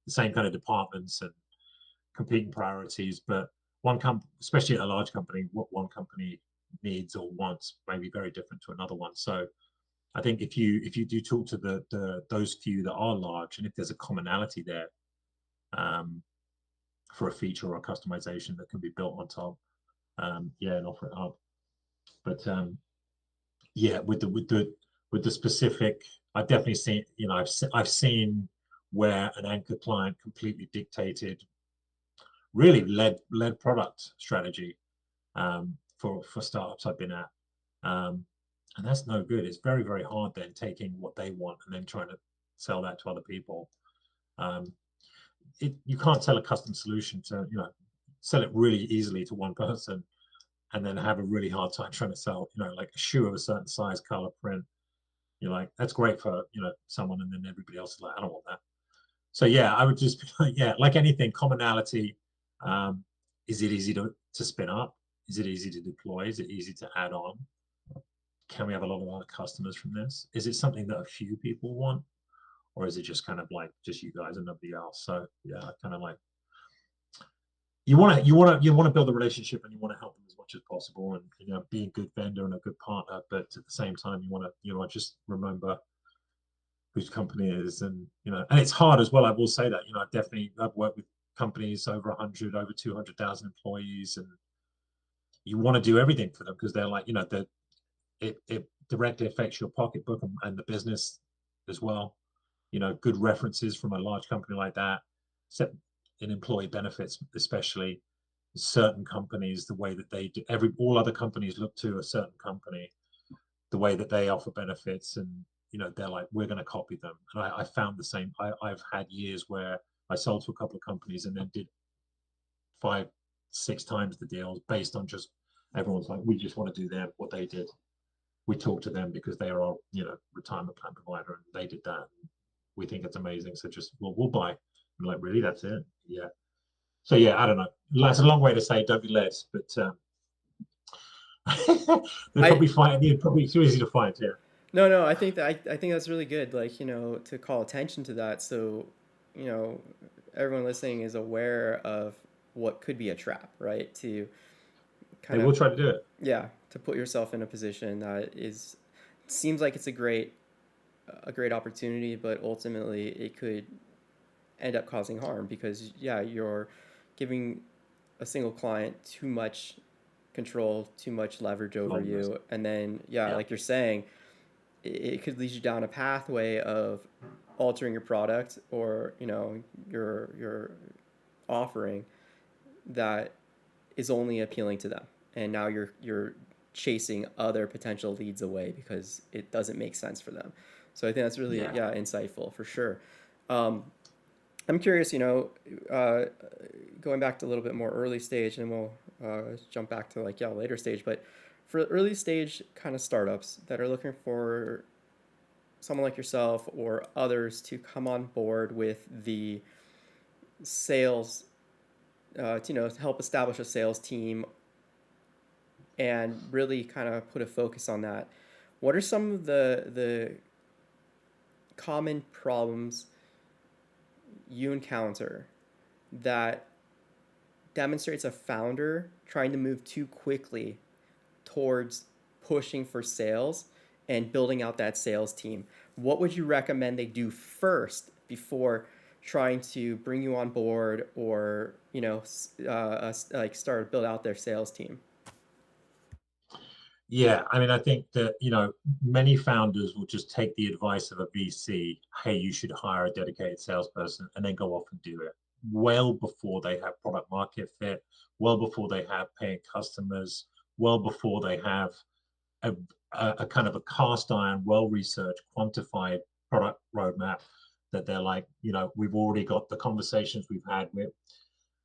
the same kind of departments and competing priorities. But especially at a large company, what one company needs or wants may be very different to another one. So I think if you do talk to the those few that are large, and if there's a commonality there, um, for a feature or a customization that can be built on top, yeah, and offer it up. But yeah, with the specific, I've definitely seen, I've seen where an anchor client completely dictated, really led product strategy, for startups I've been at. Um, and that's no good. It's very, very hard then taking what they want and then trying to sell that to other people. Um, you can't sell a custom solution to, sell it really easily to one person and then have a really hard time trying to sell, like a shoe of a certain size, color, print. You're like, that's great for, someone, and then everybody else is like, I don't want that. So yeah, I would just be like, yeah, like anything, commonality. Um, is it easy to spin up? Is it easy to deploy? Is it easy to add on? Can we have a lot of other customers from this? Is it something that a few people want? Or is it just kind of like just you guys and nobody else? So yeah, kind of like, you want to build a relationship, and you want to help them as much as possible, and be a good vendor and a good partner. But at the same time, you want to just remember whose company it is, and and it's hard as well. I will say that I've worked with companies over 100, over 200,000 employees, and you want to do everything for them because they're like, that it directly affects your pocketbook and the business as well. Good references from a large company like that, except in employee benefits, especially certain companies, the way that they do, all other companies look to a certain company, the way that they offer benefits, and they're like, we're going to copy them. And I found the same. I've had years where I sold to a couple of companies and then did 5, 6 times the deals based on just everyone's like, we just want to do them what they did. We talked to them because they are our retirement plan provider, and they did that. We think it's amazing, so just we'll buy. I'm like, really? That's it? Yeah. So yeah, I don't know. That's a long way to say don't be led, but they're I probably finding it probably too easy to find. Yeah. no, I think that I think that's really good. Like, to call attention to that, so you know everyone listening is aware of what could be a trap, right? To They kind will of, try to do it. yeah, to put yourself in a position that seems like it's a great opportunity, but ultimately it could end up causing harm because, yeah, you're giving a single client too much control, too much leverage A over lot of risk. you, and then, yeah, Yeah. like you're saying, it could lead you down a pathway of altering your product or your offering that is only appealing to them, and now you're chasing other potential leads away because it doesn't make sense for them. So I think that's really, Yeah. yeah, insightful for sure. um, I'm curious, uh, going back to a little bit more early stage, and we'll jump back to, like, yeah, later stage, but for early stage kind of startups that are looking for someone like yourself or others to come on board with the sales, to help establish a sales team and really kind of put a focus on that. What are some of the common problems you encounter that demonstrates a founder trying to move too quickly towards pushing for sales and building out that sales team? What would you recommend they do first before trying to bring you on board, or like start to build out their sales team? Yeah, I mean, I think that, many founders will just take the advice of a VC, hey, you should hire a dedicated salesperson, and then go off and do it well before they have product market fit, well before they have paying customers, well before they have a, a kind of a cast iron, well researched, quantified product roadmap that they're like, we've already got the conversations we've had with.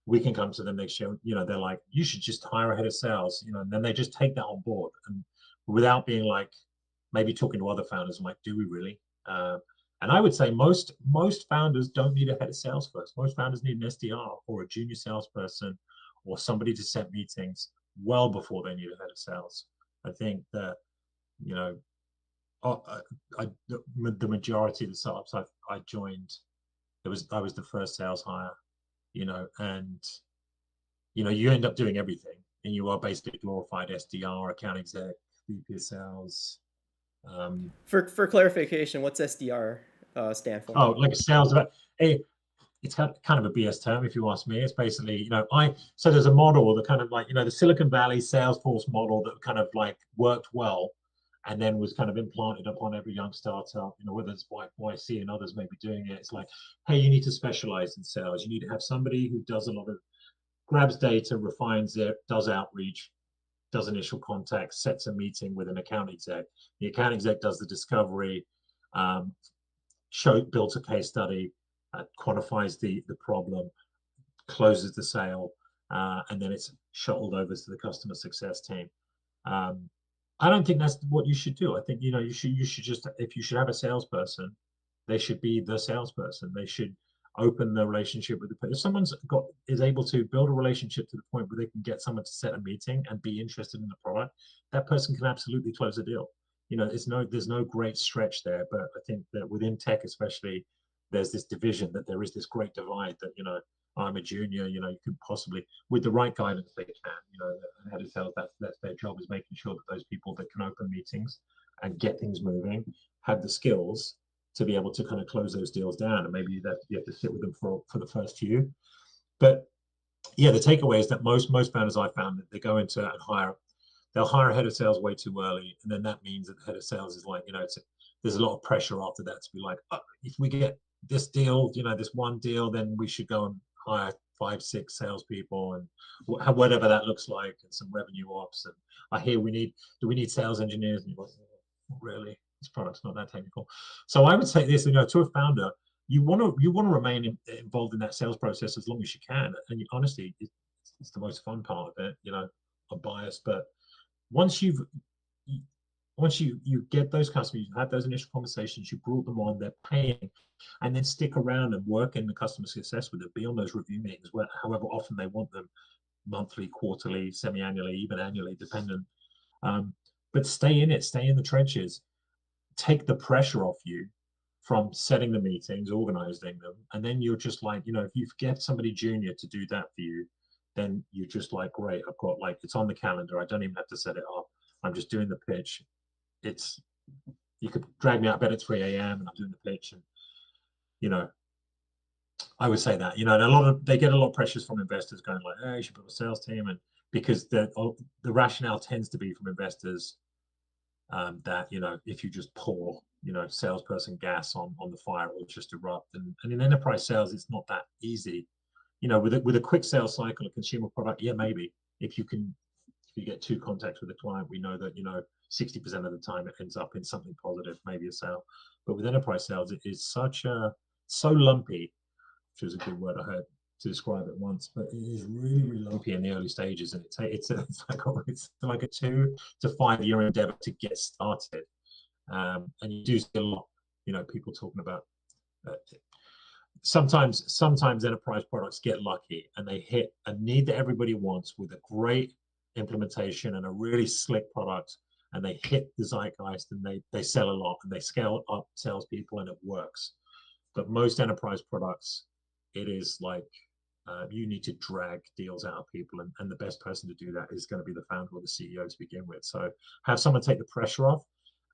We can come to them next year. They're like, you should just hire a head of sales. And then they just take that on board, and without being like, maybe talking to other founders, I'm like, do we really? And I would say most founders don't need a head of sales first. Most founders need an SDR or a junior salesperson or somebody to set meetings well before they need a head of sales. I think that, you know, the majority of the startups I joined, I was the first sales hire, and you end up doing everything, and you are basically a glorified SDR, account exec, VP of sales. For clarification, what's SDR stand for? Oh, like a sales about a it's kind of a BS term if you ask me. It's basically, so there's a model that kind of like, the Silicon Valley Salesforce model that kind of like worked well and then was kind of implanted upon every young startup, whether it's YC and others may be doing it. It's like, hey, you need to specialize in sales. You need to have somebody who does a lot of grabs data, refines it, does outreach, does initial contact, sets a meeting with an account exec. The account exec does the discovery, um, builds a case study, quantifies the problem, closes the sale, and then it's shuttled over to the customer success team. Um, I don't think that's what you should do. I think you should just, if you should have a salesperson, they should be the salesperson. They should open the relationship with if someone's is able to build a relationship to the point where they can get someone to set a meeting and be interested in the product, that person can absolutely close a deal. There's no great stretch there, but I think that within tech especially, there's this division, that there is this great divide that I'm a junior, you can possibly, with the right guidance, they can, the head of sales, that's their job, is making sure that those people that can open meetings and get things moving have the skills to be able to kind of close those deals down. And maybe that you have to sit with them for the first few. But yeah, the takeaway is that most founders I found, that they go into and they'll hire a head of sales way too early, and then that means that the head of sales is like, there's a lot of pressure after that to be like, oh, if we get this deal, this one deal, then we should go and hire 5, 6 salespeople and whatever that looks like, and some revenue ops. And I hear do we need sales engineers? And you're like, not really. This product's not that technical. So I would say this, to a founder, you want to remain involved in that sales process as long as you can. And honestly, it's the most fun part of it. I'm biased, but once you get those customers, you have those initial conversations, you brought them on, they're paying, and then stick around and work in the customer success with them, be on those review meetings, however often they want them, monthly, quarterly, semi-annually, even annually, dependent. But stay in it, stay in the trenches, take the pressure off you from setting the meetings, organizing them, and then you're just like, if you get somebody junior to do that for you, then you're just like, great, I've got, like, it's on the calendar, I don't even have to set it up, I'm just doing the pitch. You could drag me out of bed at 3 a.m. and I'm doing the pitch, and I would say that, and they get a lot of pressures from investors going like, hey, you should build a sales team, and because the rationale tends to be from investors, that if you just pour salesperson gas on the fire, it will just erupt. And in enterprise sales, it's not that easy. With a quick sales cycle, a consumer product, yeah, maybe if you get 2 contacts with a client, we know that 60% of the time it ends up in something positive, maybe a sale. But with enterprise sales, it is so lumpy, which is a good word I heard to describe it once, but it is really, really lumpy in the early stages, and it's like a 2 to 5 year endeavor to get started. And you do see a lot, people talking about. Sometimes enterprise products get lucky and they hit a need that everybody wants with a great implementation and a really slick product, and they hit the zeitgeist and they sell a lot and they scale up salespeople and it works. But most enterprise products, it is like, you need to drag deals out of people, and the best person to do that is going to be the founder or the CEO to begin with. So have someone take the pressure off.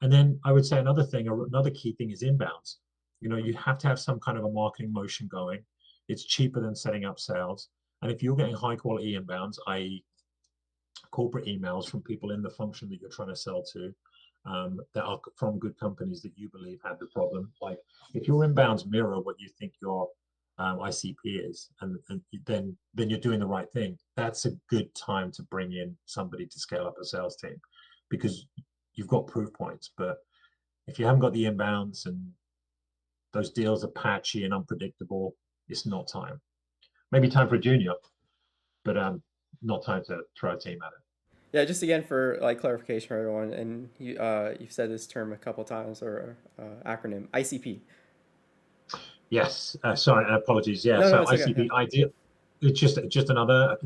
And then I would say another key thing is inbounds. You have to have some kind of a marketing motion going. It's cheaper than setting up sales. And if you're getting high quality inbounds, i.e. corporate emails from people in the function that you're trying to sell to, that are from good companies that you believe had the problem, like if your inbounds mirror what you think your ICP is, and then you're doing the right thing. That's a good time to bring in somebody to scale up a sales team, because you've got proof points. But if you haven't got the inbounds and those deals are patchy and unpredictable, it's not time. Maybe time for a junior, but not time to throw a team at it. Yeah, just again for like clarification for everyone, and you've said this term a couple times, or acronym ICP. Yes, sorry, apologies. Yeah, No, no, so it's okay. Yeah. ICP, it's just another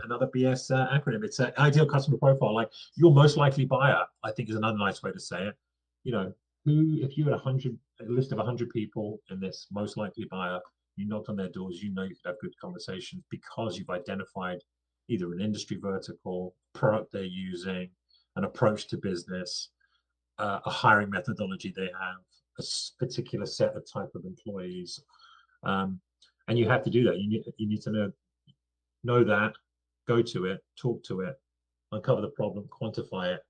another BS acronym. It's an ideal customer profile. Like your most likely buyer, I think is another nice way to say it. You know, who if you had a list of 100 people in this most likely buyer, you knocked on their doors, you know you could have good conversations because you've identified either an industry vertical, product they're using, an approach to business, a hiring methodology they have, a particular set of type of employees. Um, and you have to do that. You need to know that, go to it, talk to it, uncover the problem, quantify it,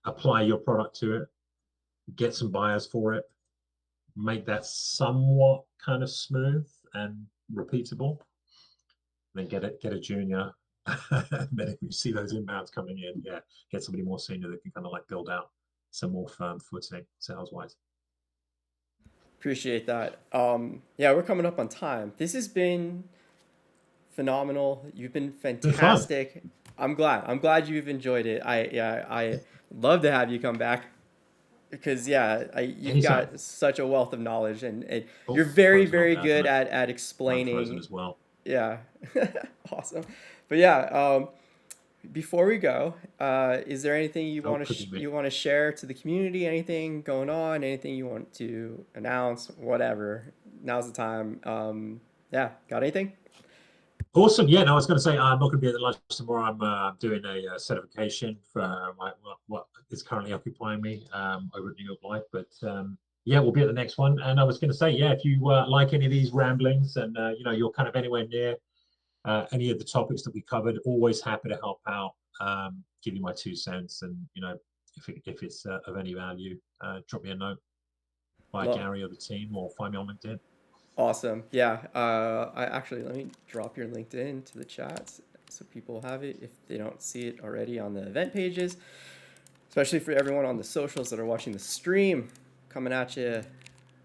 apply your product to it, get some buyers for it, make that somewhat kind of smooth and repeatable. Then get a junior. And then if you see those inbounds coming in, yeah, get somebody more senior that can kind of like build out some more firm footing sales wise. Appreciate that. Yeah, we're coming up on time. This has been phenomenal. You've been Been fun. fantastic. I'm glad. I'm glad you've enjoyed it. I love to have you come back because you've Anytime. got such a wealth of knowledge, and Oh, you're very phone's not very bad. good No, at I'm frozen explaining. as well. Yeah, awesome. But yeah, before we go, is there anything Oh, could be me. you want to share to the community? Anything going on? Anything you want to announce? Whatever. Now's the time. Yeah, got anything? Awesome. Yeah, no, I was going to say I'm not going to be at the lunch tomorrow. I'm doing a certification for what is currently occupying me over at New York Life. But yeah, we'll be at the next one. And I was going to say, yeah, if you like any of these ramblings and you're kind of anywhere near any of the topics that we covered, always happy to help out, give you my 2 cents, and if it's of any value, drop me a note by Well, Gary or the team, or find me on LinkedIn. awesome. Yeah. I actually let me drop your LinkedIn to the chats so people have it if they don't see it already on the event pages. Especially for everyone on the socials that are watching the stream, coming at you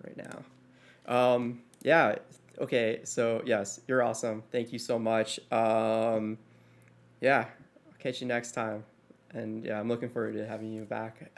right now. Yeah. Okay. So yes, you're awesome. Thank you so much. Yeah. I'll catch you next time. And yeah, I'm looking forward to having you back.